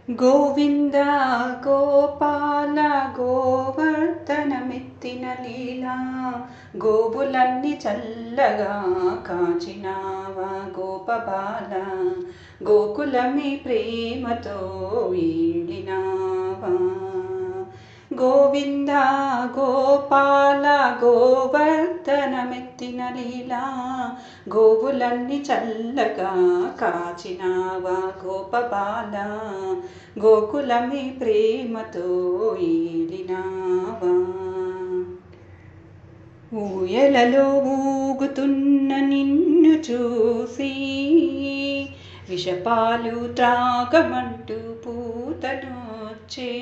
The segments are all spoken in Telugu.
గోవింద గోపాల గోవర్ధనమెత్తిన లీలా గోవులన్నీ చల్లగా కాచినావా గోపబాల గోకులమి ప్రేమతో వీడినావా. గోవింద గోపాల గోవర్ధనమెత్తిన లీలా గోవులన్నీ చల్లగా కాచినావా గోపబాల గోకులమి ప్రేమతో ఏలినావా. ఊయలలో ఊగుతున్న నిన్ను చూసి విషపాలు త్రాగమంటూ పూతనొచ్చే.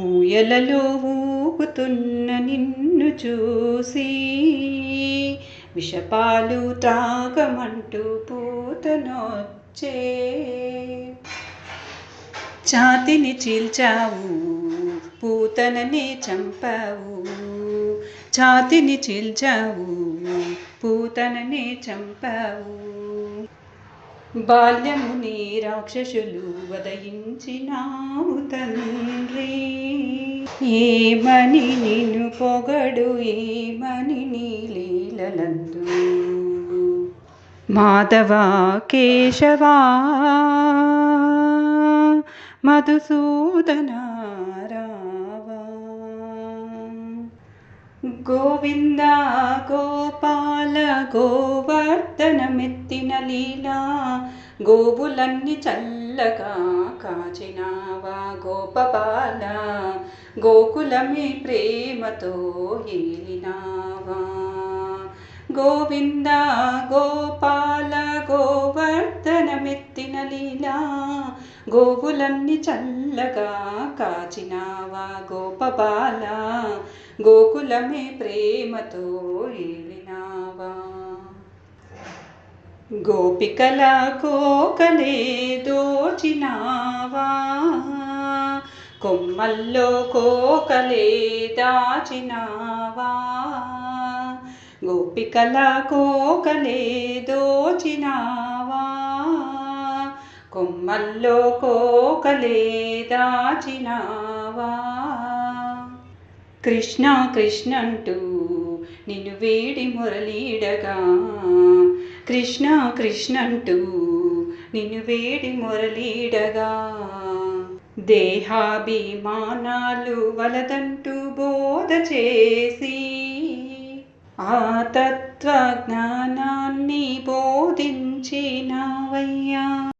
ఊయలలో ఊగుతున్న నిన్ను చూసి విషపాలు త్రాగమంటూ పూతనొచ్చే. ఛాతిని చీల్చావు పూతననే చంపావు, ఛాతిని చీల్చావు పూతననే చంపావు. బాల్యముని రాక్షసులు వదయించినావు తండ్రి, ఏమని నిన్ను పొగడు ఏమని నీ లీలలందు. మాధవ కేశవా మధుసూదన రావా. గోవింద గోపాల గోవర్ధనమెత్తిన లీలా గోవులన్నీ చల్లగా కాచినావా గోపబాల గోకులమి ప్రేమతో ఏలినావా. గోవింద గోపాల గోవర్ధనమెత్తిన లీలా గోవులన్నీ చల్లగా కాచినావా గోపబాల గోకులమే ప్రేమతో ఏలినావా. గోపికల కోకలే దోచినావా, కొమ్మల్లో కోకలే దాచినావా. గోపికల కోకలే దోచినావా, కొమ్మల్లో కోకలే దాచినావా. కృష్ణ కృష్ణంటూ నిన్ను వేడి మురళీడగా, కృష్ణ కృష్ణంటూ నిన్ను వేడి మురళీడగా. దేహాభిమానాలు వలదంటూ బోధ చేసి ఆ తత్వజ్ఞానాన్ని బోధించినావయ్యా.